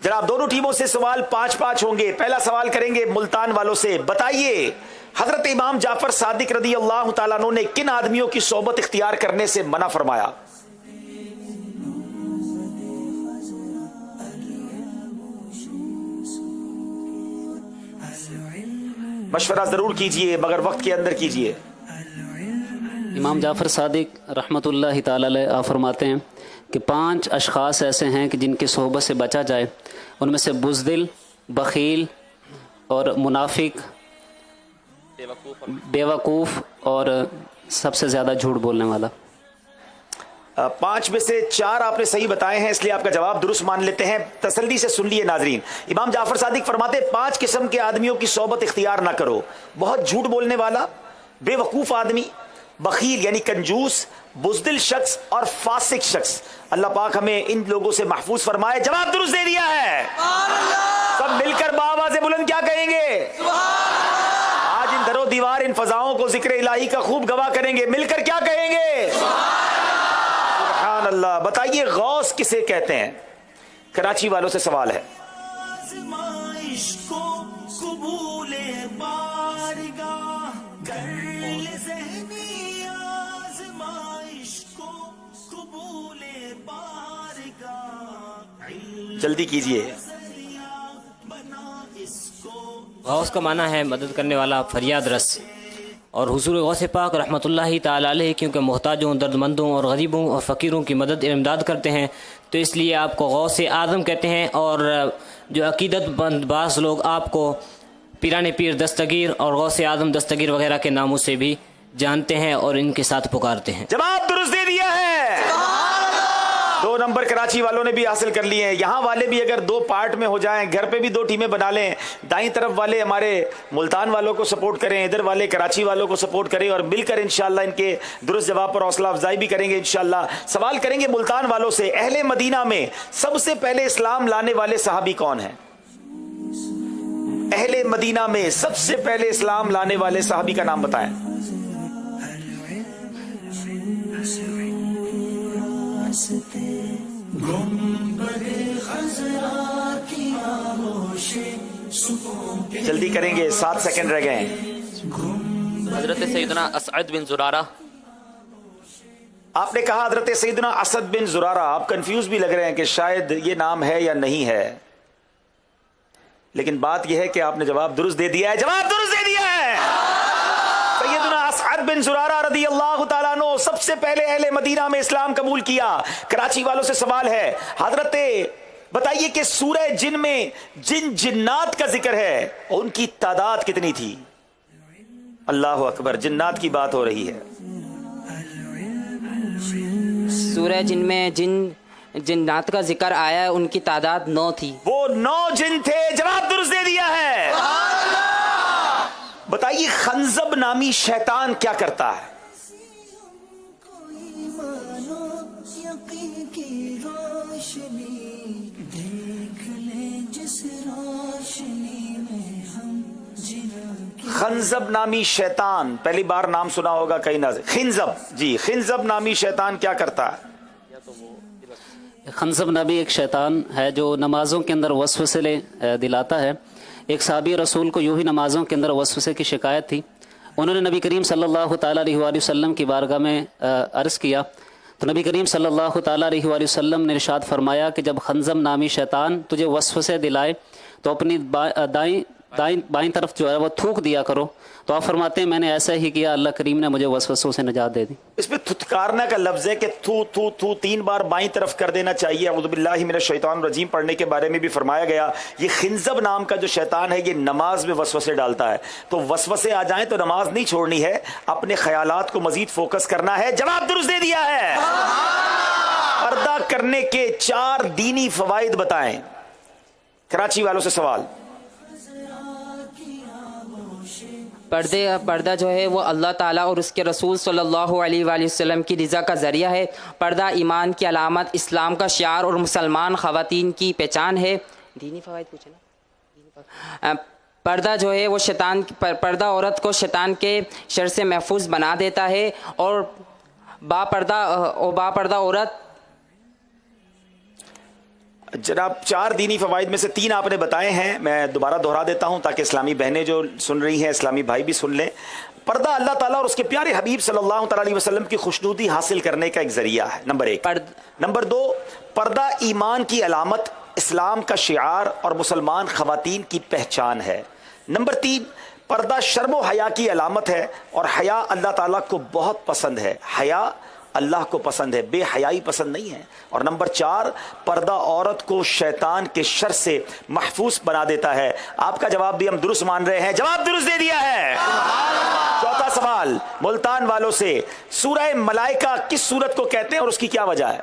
جناب دونوں ٹیموں سے سوال 5-5 ہوں گے. پہلا سوال کریں گے ملتان والوں سے. بتائیے حضرت امام جعفر صادق رضی اللہ تعالیٰ عنہ نے کن آدمیوں کی صحبت اختیار کرنے سے منع فرمایا؟ مشورہ ضرور کیجئے مگر وقت کے اندر کیجئے. امام جعفر صادق رحمۃ اللہ تعالی علیہ آپ فرماتے ہیں کہ 5 اشخاص ایسے ہیں کہ جن کی صحبت سے بچا جائے. ان میں سے بزدل، بخیل اور منافق، بیوقوف اور سب سے زیادہ جھوٹ بولنے والا. 5 میں سے 4 آپ نے صحیح بتائے ہیں، اس لیے آپ کا جواب درست مان لیتے ہیں. تسلی سے سن لیے ناظرین. امام جعفر صادق فرماتے 5 قسم کے آدمیوں کی صحبت اختیار نہ کرو: بہت جھوٹ بولنے والا، بے وقوف آدمی، بخیل یعنی کنجوس، بزدل شخص اور فاسق شخص. اللہ پاک ہمیں ان لوگوں سے محفوظ فرمائے. جواب درست دے دیا ہے. سب مل کر بآواز بلند کیا کہیں گے؟ آج ان در و دیوار ان فضاؤں کو ذکر الہی کا خوب گواہ کریں گے. مل کر کیا کہیں گے؟ سبحان اللہ. بتائیے غوث کسے کہتے ہیں؟ کراچی والوں سے سوال ہے. جلدی کیجئے. غوث کا معنی ہے مدد کرنے والا، فریاد رس. اور حضور غوث پاک رحمۃ اللہ تعالی علیہ کیونکہ محتاجوں، درد مندوں اور غریبوں اور فقیروں کی مدد امداد کرتے ہیں تو اس لیے آپ کو غوث اعظم کہتے ہیں. اور جو عقیدت مند بعض لوگ آپ کو پیران پیر دستگیر اور غوث اعظم دستگیر وغیرہ کے ناموں سے بھی جانتے ہیں اور ان کے ساتھ پکارتے ہیں. جواب درست دے دیا ہے. 2 نمبر کراچی والوں نے بھی حاصل کر لیے ہیں. یہاں والے بھی اگر 2 پارٹ میں ہو جائیں، گھر پہ بھی 2 ٹیمیں بنا لیں. دائیں طرف والے ہمارے ملتان والوں کو سپورٹ کریں، ادھر والے کراچی والوں کو سپورٹ کریں اور مل کر انشاءاللہ ان کے درست جواب پر حوصلہ افزائی بھی کریں گے انشاءاللہ. سوال کریں گے ملتان والوں سے. اہل مدینہ میں سب سے پہلے اسلام لانے والے صحابی کون ہیں؟ اہل مدینہ میں سب سے پہلے اسلام لانے والے صحابی کا نام بتائیں. جلدی کریں گے، 7 سیکنڈ رہ گئے ہیں. حضرت سیدنا اسعد بن زرارہ. آپ نے کہا حضرت سیدنا اسد بن زرارہ. آپ کنفیوز بھی لگ رہے ہیں کہ شاید یہ نام ہے یا نہیں ہے، لیکن بات یہ ہے کہ آپ نے جواب درست دے دیا ہے. جواب درست دے دیا ہے. سیدنا اسعد بن زرارہ رضی اللہ تعالیٰ عنہ سب سے پہلے اہل مدینہ میں اسلام قبول کیا. کراچی والوں سے سوال ہے. حضرت بتائیے کہ سورہ جن میں جن جنات کا ذکر ہے ان کی تعداد کتنی تھی؟ اللہ اکبر. جنات کی بات ہو رہی ہے. سورہ جن میں جن جنات کا ذکر آیا ہے، ان کی تعداد 9 تھی. وہ 9 جن تھے. جواب درست دے دیا ہے. بتائیے خنزب نامی شیطان کیا کرتا ہے؟ خنزب نامی شیطان پہلی بار نام سنا ہوگا کہیں نہ. خنزب، جی خنزب نامی شیطان کیا کرتا ہے؟ خنزب نبی ایک شیطان ہے جو نمازوں کے اندر وسوسے دلاتا ہے. ایک صحابی رسول کو یوں ہی نمازوں کے اندر وسوسے کی شکایت تھی. انہوں نے نبی کریم صلی اللہ تعالیٰ علیہ وآلہ وسلم کی بارگاہ میں عرض کیا تو نبی کریم صلی اللہ تعالیٰ علیہ وآلہ وسلم نے ارشاد فرمایا کہ جب خنزب نامی شیطان تجھے وسوسے دلائے تو اپنی بائیں طرف جو ہے وہ تھوک دیا کرو. تو آپ فرماتے ہیں میں نے ایسا ہی کیا، اللہ کریم نے مجھے وسوسوں سے نجات دے دی. اس پہ تھتکارنا کا لفظ ہے کہ تھو تھو تھو 3 بار بائیں طرف کر دینا چاہیے. اعوذ باللہ من الشیطان الرجیم پڑھنے کے بارے میں بھی فرمایا گیا. یہ خنزب نام کا جو شیطان ہے یہ نماز میں وسوسے ڈالتا ہے. تو وسوسے آ جائیں تو نماز نہیں چھوڑنی ہے، اپنے خیالات کو مزید فوکس کرنا ہے. جواب درست دے دیا ہے. پردہ کرنے کے 4 دینی فوائد بتائیں. کراچی والوں سے سوال. پردہ جو ہے وہ اللہ تعالیٰ اور اس کے رسول صلی اللہ علیہ وآلہ وسلم کی رضا کا ذریعہ ہے. پردہ ایمان کی علامت، اسلام کا شعار اور مسلمان خواتین کی پہچان ہے. دینی فوائد پوچھے نا. पर्दा जो है वो पर्दा औरत को शैतान के शर से महफूज बना देता है और बापर्दा औरत। जनाब 4 दीनी फवाइद में से 3 आपने बताए हैं, मैं दोबारा दोहरा देता हूं ताकि इस्लामी बहनें जो सुन रही हैं, इस्लामी भाई भी सुन लें। पर्दा अल्लाह ताला और उसके प्यारे हबीब सल्लल्लाहु अलैहि वसल्लम की खुशनुदी हासिल करने का एक जरिया है, नंबर 1। नंबर 2, पर्दा ईमान की अलामत, इस्लाम का शिआर और मुसलमान खवातीन की पहचान है। नंबर 3, पर्दा शर्म व हया की अलामत है और हया अल्लाह ताला को बहुत पसंद है। हया अल्लाह को पसंद है, बेहयाई पसंद नहीं है। और नंबर 4, पर्दा औरत को शैतान के शर से महफूज बना देता है। आपका जवाब भी हम दुरुस्त मान रहे हैं, जवाब दुरुस्त दे दिया है। चौथा सवाल मुल्तान वालों से, सूरह मलाइका किस सूरत को कहते हैं और उसकी क्या वजह है?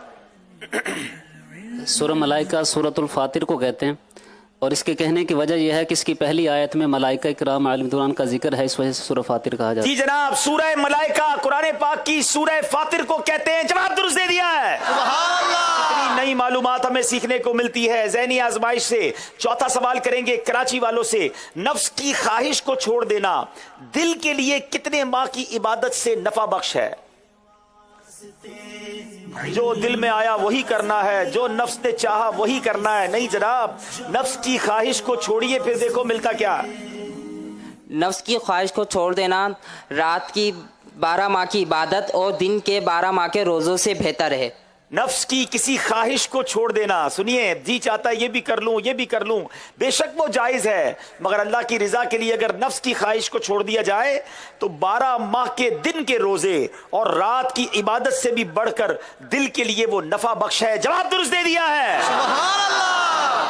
सूरह मलाइका सूरतुल फातिर को कहते हैं और इसके कहने की वजह यह है कि इसकी पहली आयत में मलाइका इकराम आलिम दुरान का जिक्र है, इस वजह से सूरह फातिर कहा जाता है। जी जनाब, सूरह मलाइका कुरान पाक की सूरह फातिर को कहते हैं, जवाब दुरुस्त दे दिया है। कितनी नई मालूमात हमें सीखने को मिलती है ज़हनी आजमाइश से। चौथा सवाल करेंगे कराची वालों से, नफ्स की ख्वाहिश को छोड़ देना दिल के लिए कितने माह की इबादत से नफा बख्श है? जो दिल में आया वही करना है, जो नफ्स ने चाहा वही करना है। नहीं जनाब, नफ्स की ख्वाहिश को छोड़िए, फिर देखो मिलता क्या। नफ्स की ख्वाहिश को छोड़ देना रात की 12 माह की इबादत और दिन के 12 माह के रोज़ों से बेहतर है। नफ्स की किसी ख्वाहिश को छोड़ देना, सुनिए, जी चाहता है ये भी कर लूं, ये भी कर लूं, बेशक वो जायज़ है, मगर अल्लाह की रज़ा के लिए अगर नफ्स की ख्वाहिश को छोड़ दिया जाए तो 12 माह के दिन के रोज़े और रात की इबादत से भी बढ़कर दिल के लिए वो नफ़ा बख्श है। जवाब दुरुस्त दे दिया है।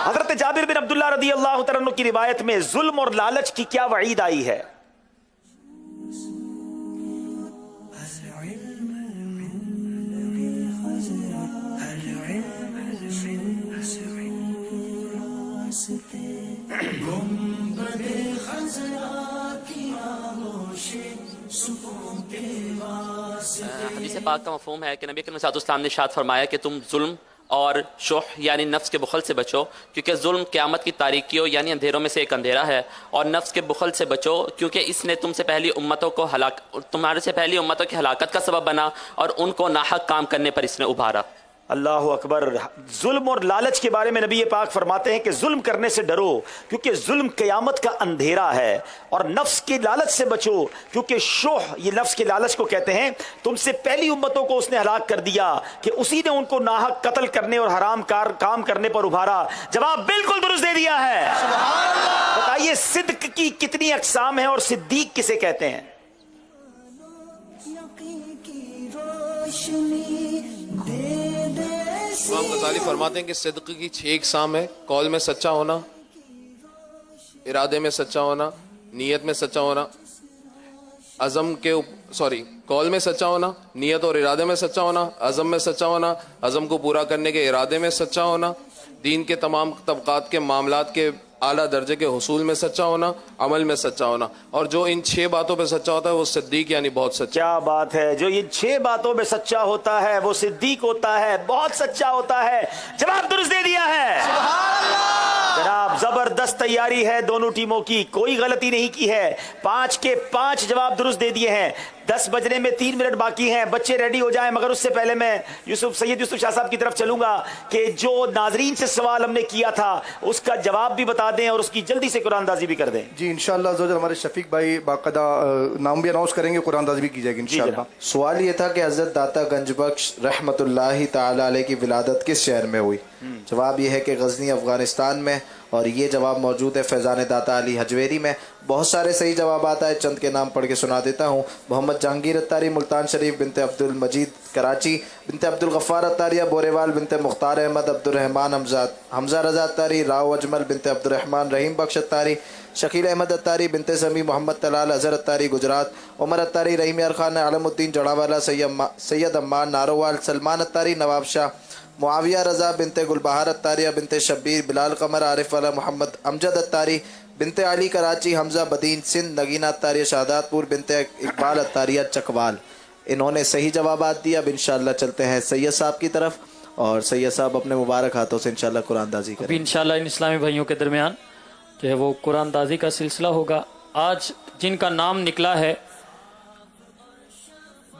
हज़रत जाबिर बिन अब्दुल्लाह रज़ी अल्लाह तआला अन्हु की रिवायत में जुल्म और लालच की क्या वईद आई है? हदीस पाक का मफ़हूम है कि नबी करीम सल्लल्लाहु अलैहि वसल्लम ने इरशाद फरमाया कि तुम जुल्म और शुह यानी नफ्स के बुखल से बचो, क्योंकि जुल्म क़यामत की तारीकियों यानी अंधेरों में से एक अंधेरा है। और नफ्स के बुखल से बचो क्योंकि इसने तुम्हारे से पहली उम्मतों की हलाकत का सबब बना और उनको नाहक काम करने पर इसने उभारा। अल्लाह अकबर। जुल्म और लालच के बारे में नबी पाक फरमाते हैं कि जुल्म करने से डरो क्योंकि जुल्म क़यामत का अंधेरा है, और नफ्स की लालच से बचो क्योंकि शोह, ये नफ्स के लालच को कहते हैं, तुमसे पहली उम्मतों को उसने हलाक कर दिया कि उसी ने उनको नाहक कत्ल करने और हराम काम करने पर उभारा। जवाब बिल्कुल दुरुस्त दे दिया है। बताइए सिद्क की कितनी अक़साम है और सिद्दीक किसे कहते हैं? इमाम गज़ाली फरमाते हैं कि सिद्क की 6 अक़साम है। कौल में सच्चा होना, इरादे में सच्चा होना, नीयत में सच्चा होना, कौल में सच्चा होना, नीयत और इरादे में सच्चा होना, अज़म में सच्चा होना, अज़म को पूरा करने के इरादे में सच्चा होना, दीन के तमाम तबक़ात के मामलात के आला दर्जे के हुसूल में सच्चा होना, अमल में सच्चा होना। और जो इन 6 बातों पे सच्चा होता है वो सिद्दीक यानी बहुत सच्चा। क्या बात है, जो इन 6 बातों में सच्चा होता है वो सिद्दीक होता है, बहुत सच्चा होता है। जवाब दुरुस्त दे दिया है। जनाब जबरदस्त तैयारी है दोनों टीमों की, कोई गलती नहीं की है। 5 के 5 जवाब दुरुस्त दे दिए हैं। 10 बजने में 3 मिनट बाकी हैं, बच्चे रेडी हो जाएं। मगर उससे पहले मैं सैयद यूसुफ शाह साहब की तरफ चलूंगा कि जो नाजरीन से सवाल हमने किया था उसका जवाब भी बता दें और उसकी जल्दी से कुरानदाजी भी कर दें। जी इंशाअल्लाह ज़ोजर हमारे शफीक भाई बाकायदा नाम भी अनाउंस करेंगे, कुरानदाजी भी की जाएगी इंशाअल्लाह। सवाल ये था कि हज़रत दाता गंजबख्श रहमतुल्लाहि ताला अलैह की विलादत किस शहर में हुई? जवाब ये है कि गज़नी अफ़गानिस्तान में, और ये जवाब मौजूद है फैज़ान दाता अली हजवेरी में। बहुत सारे सही जवाब आए, चंद के नाम पढ़ के सुना देता हूँ। मोहम्मद जहांगीर अत्तारी मुल्तान शरीफ, बिनते अब्दुल मजीद कराची, बिनते अब्दुल गफ़ार अत्तारिया बोरेवाल, बिनते मुख्तार अहमद अब्दुर्रहमान हमजा रज़ा अत्तारी, राव अजमल बिनते अब्दुर्रहमान रहीम बख्श अत्तारी, शकील अहमद अत्तारी बिनते समी मोहम्मद तलाल अज़हर अत्तारी गुजरात, उमर अत्तारी रहीम यार खान आलमुद्दीन जड़ावाला, सैयद अम्मान नारोवाल, सलमान अत्तारी नवाब शाह, मुआविया रज़ा बिनते गुलबहार अत्तारिया बिनते शब्बीर, बिलाल कमर आरिफ वाला, मोहम्मद अमजद अत्तारी बिनते अली कराची, हमजा बदीन सिंध, नगीना अत्तारिया शाहदातपुर, बिनते इकबाल अत्तारिया चकवाल। इन्होंने सही जवाब दिया। अब इंशाअल्लाह चलते हैं सैयद साहब की तरफ, और सैयद साहब अपने मुबारक हाथों से इंशाअल्लाह कुरानदाजी करें। अभी इंशाअल्लाह इन इस्लामी भाइयों के दरमियान जो है वो कुरान दाजी का सिलसिला होगा। आज जिनका नाम निकला है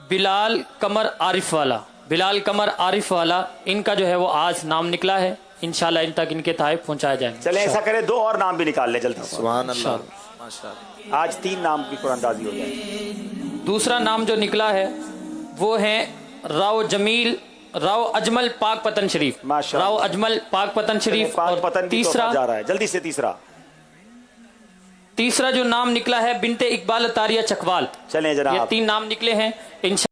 बिलाल कमर आरिफ वाला, बिलाल कमर आरिफ वाला, इनका जो है वो आज नाम निकला है। इंशाल्लाह इन तक इनके तहफ़ पहुंचाए जाएंगे। चले ऐसा करें, 2 और नाम भी निकाल ले जल्दी से। सुभान अल्लाह, माशाअल्लाह। आज 3 नाम की कुरानदाजी हो जाए। दूसरा नाम जो निकला है वो है राव जमील, राव अजमल पाक पतन शरीफ, माशाअल्लाह। राव अजमल पाक पतन शरीफ। पाक और पतन भी तीसरा जा रहा है, जल्दी से तीसरा जो नाम निकला है बिनते इकबाल तारिया चकवाल। चलें जनाब। ये 3 नाम निकले हैं।